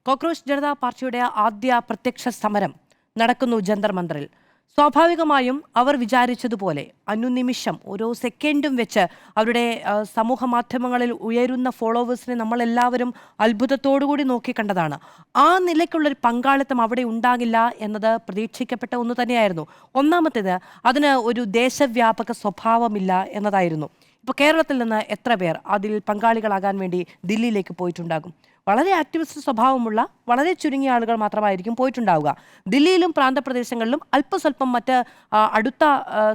Cockroach Janata പാർട്ടിയുടെ ആദ്യ പ്രത്യക്ഷ സമരം നടക്കുന്നു ജന്തർ മന്ദറിൽ. സ്വാഭാവികമായും അവർ വിചാരിച്ചതുപോലെ അനുനിമിഷം ഓരോ സെക്കൻഡും വെച്ച് അവരുടെ സമൂഹ മാധ്യമങ്ങളിൽ ഉയരുന്ന ഫോളോവേഴ്സിനെ നമ്മളെല്ലാവരും അത്ഭുതത്തോടുകൂടി നോക്കിക്കണ്ടതാണ്. ആ നിലയ്ക്കുള്ളൊരു പങ്കാളിത്തം അവിടെ ഉണ്ടാകില്ല എന്നത് പ്രതീക്ഷിക്കപ്പെട്ട ഒന്ന് തന്നെയായിരുന്നു. ഒന്നാമത്തേത്, അതിന് ഒരു ദേശവ്യാപക സ്വഭാവമില്ല എന്നതായിരുന്നു. ഇപ്പോൾ കേരളത്തിൽ നിന്ന് എത്ര പേർ അതിൽ പങ്കാളികളാകാൻ വേണ്ടി ദില്ലിയിലേക്ക് പോയിട്ടുണ്ടാകും? വളരെ ആക്ടിവിസ്റ്റ് സ്വഭാവമുള്ള വളരെ ചുരുങ്ങിയ ആളുകൾ മാത്രമായിരിക്കും പോയിട്ടുണ്ടാവുക. ദില്ലിയിലും പ്രാന്തപ്രദേശങ്ങളിലും അല്പസ്വല്പം മറ്റ് അടുത്ത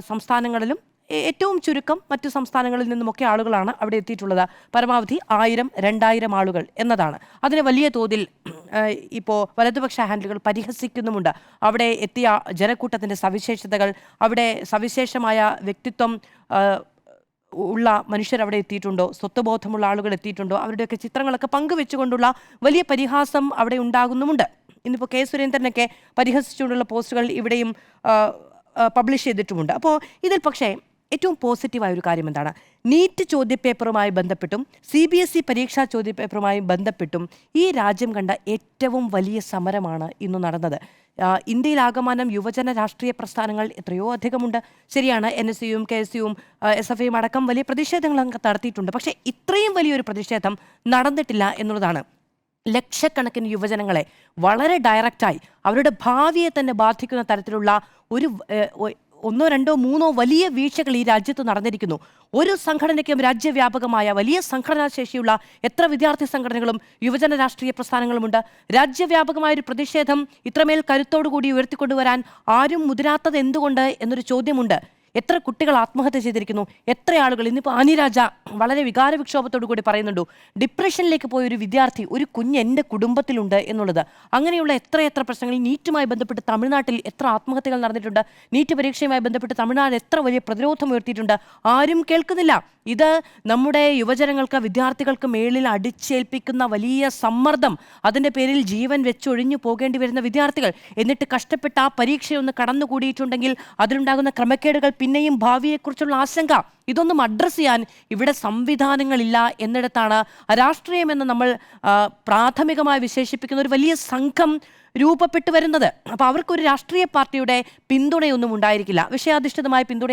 സംസ്ഥാനങ്ങളിലും ഏറ്റവും ചുരുക്കം മറ്റു സംസ്ഥാനങ്ങളിൽ നിന്നുമൊക്കെ ആളുകളാണ് അവിടെ എത്തിയിട്ടുള്ളത്. പരമാവധി 1000-2000 ആളുകൾ എന്നതാണ്. അതിന് വലിയ തോതിൽ ഇപ്പോൾ വലതുപക്ഷ ഹാൻഡിലുകൾ പരിഹസിക്കുന്നുമുണ്ട്. അവിടെ എത്തിയ ജനക്കൂട്ടത്തിൻ്റെ സവിശേഷതകൾ, അവിടെ സവിശേഷമായ വ്യക്തിത്വം ഉള്ള മനുഷ്യർ അവിടെ എത്തിയിട്ടുണ്ടോ, സ്വത്വബോധമുള്ള ആളുകൾ എത്തിയിട്ടുണ്ടോ, അവരുടെയൊക്കെ ചിത്രങ്ങളൊക്കെ പങ്കുവെച്ചുകൊണ്ടുള്ള വലിയ പരിഹാസം അവിടെ ഉണ്ടാകുന്നുമുണ്ട്. ഇന്നിപ്പോൾ കെ സുരേന്ദ്രനൊക്കെ പരിഹസിച്ചുകൊണ്ടുള്ള പോസ്റ്റുകൾ ഇവിടെയും പബ്ലിഷ് ചെയ്തിട്ടുമുണ്ട്. അപ്പോൾ ഇതിൽ പക്ഷേ ഏറ്റവും പോസിറ്റീവായ ഒരു കാര്യം എന്താണ്? നീറ്റ് ചോദ്യപേപ്പറുമായി ബന്ധപ്പെട്ടും CBSE പരീക്ഷാ ചോദ്യപേപ്പറുമായി ബന്ധപ്പെട്ടും ഈ രാജ്യം കണ്ട ഏറ്റവും വലിയ സമരമാണ് ഇന്ന് നടന്നത്. ഇന്ത്യയിലാകമാനം യുവജന രാഷ്ട്രീയ പ്രസ്ഥാനങ്ങൾ എത്രയോ അധികമുണ്ട്. ശരിയാണ്, NSUയും KSUയും SFIയും അടക്കം വലിയ പ്രതിഷേധങ്ങൾ നടത്തിയിട്ടുണ്ട്. പക്ഷേ ഇത്രയും വലിയൊരു പ്രതിഷേധം നടന്നിട്ടില്ല എന്നുള്ളതാണ്. ലക്ഷക്കണക്കിന് യുവജനങ്ങളെ വളരെ ഡയറക്റ്റായി അവരുടെ ഭാവിയെ തന്നെ ബാധിക്കുന്ന തരത്തിലുള്ള ഒരു 1, 2, 3 വലിയ വീഴ്ചകൾ ഈ രാജ്യത്ത് നടന്നിരിക്കുന്നു. ഒരു സംഘടനയ്ക്കും രാജ്യവ്യാപകമായ വലിയ സംഘടനാശേഷിയുള്ള എത്ര വിദ്യാർത്ഥി സംഘടനകളും യുവജന രാഷ്ട്രീയ പ്രസ്ഥാനങ്ങളുമുണ്ട്. രാജ്യവ്യാപകമായൊരു പ്രതിഷേധം ഇത്രമേൽ കരുത്തോടുകൂടി ഉയർത്തിക്കൊണ്ടുവരാൻ ആരും മുതിരാത്തത് എന്തുകൊണ്ട് എന്നൊരു ചോദ്യമുണ്ട്. എത്ര കുട്ടികൾ ആത്മഹത്യ ചെയ്തിരിക്കുന്നു, എത്ര ആളുകൾ. ഇന്നിപ്പോൾ ആനിരാജ വളരെ വികാരവിക്ഷോഭത്തോടു കൂടി പറയുന്നുണ്ട്, ഡിപ്രഷനിലേക്ക് പോയ ഒരു വിദ്യാർത്ഥി, ഒരു കുഞ്ഞ് എൻ്റെ കുടുംബത്തിലുണ്ട് എന്നുള്ളത്. അങ്ങനെയുള്ള എത്രയെത്ര പ്രശ്നങ്ങൾ. നീറ്റുമായി ബന്ധപ്പെട്ട് തമിഴ്നാട്ടിൽ എത്ര ആത്മഹത്യകൾ നടന്നിട്ടുണ്ട്. നീറ്റ് പരീക്ഷയുമായി ബന്ധപ്പെട്ട് തമിഴ്നാട് എത്ര വലിയ പ്രതിരോധം ഉയർത്തിയിട്ടുണ്ട്. ആരും കേൾക്കുന്നില്ല. ഇത് നമ്മുടെ യുവജനങ്ങൾക്ക്, വിദ്യാർത്ഥികൾക്ക് മേളിൽ അടിച്ചേൽപ്പിക്കുന്ന വലിയ സമ്മർദ്ദം. അതിൻ്റെ പേരിൽ ജീവൻ വെച്ചൊഴിഞ്ഞു പോകേണ്ടി വരുന്ന വിദ്യാർത്ഥികൾ. എന്നിട്ട് കഷ്ടപ്പെട്ട് ആ പരീക്ഷയൊന്ന് കടന്നുകൂടിയിട്ടുണ്ടെങ്കിൽ അതിലുണ്ടാകുന്ന ക്രമക്കേടുകൾ, പിന്നെയും ഭാവിയെക്കുറിച്ചുള്ള ആശങ്ക, ഇതൊന്നും അഡ്രസ്സ് ചെയ്യാൻ ഇവിടെ സംവിധാനങ്ങളില്ല എന്നിടത്താണ് രാഷ്ട്രീയമെന്ന് നമ്മൾ പ്രാഥമികമായി വിശേഷിപ്പിക്കുന്ന ഒരു വലിയ സംഘം രൂപപ്പെട്ടു വരുന്നത്. അപ്പോൾ അവർക്കൊരു രാഷ്ട്രീയ പാർട്ടിയുടെ പിന്തുണയൊന്നും ഉണ്ടായിരിക്കില്ല. വിഷയാധിഷ്ഠിതമായ പിന്തുണ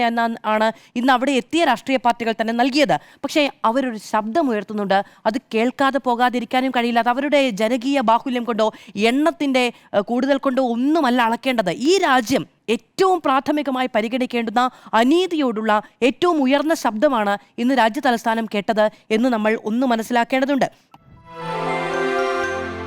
ആണ് ഇന്ന് അവിടെ എത്തിയ രാഷ്ട്രീയ പാർട്ടികൾ തന്നെ നൽകിയത്. പക്ഷേ അവരൊരു ശബ്ദം ഉയർത്തുന്നുണ്ട്. അത് കേൾക്കാതെ പോകാതിരിക്കാനും കഴിയില്ല. അത് അവരുടെ ജനകീയ ബാഹുല്യം കൊണ്ടോ എണ്ണത്തിൻ്റെ കൂടുതൽ കൊണ്ടോ ഒന്നുമല്ല അളക്കേണ്ടത്. ഈ രാജ്യം ഏറ്റവും പ്രാഥമികമായി പരിഗണിക്കേണ്ടുന്ന അനീതിയോടുള്ള ഏറ്റവും ഉയർന്ന ശബ്ദമാണ് ഇന്ന് രാജ്യ തലസ്ഥാനം കേട്ടത് എന്ന് നമ്മൾ ഒന്ന് മനസ്സിലാക്കേണ്ടതുണ്ട്.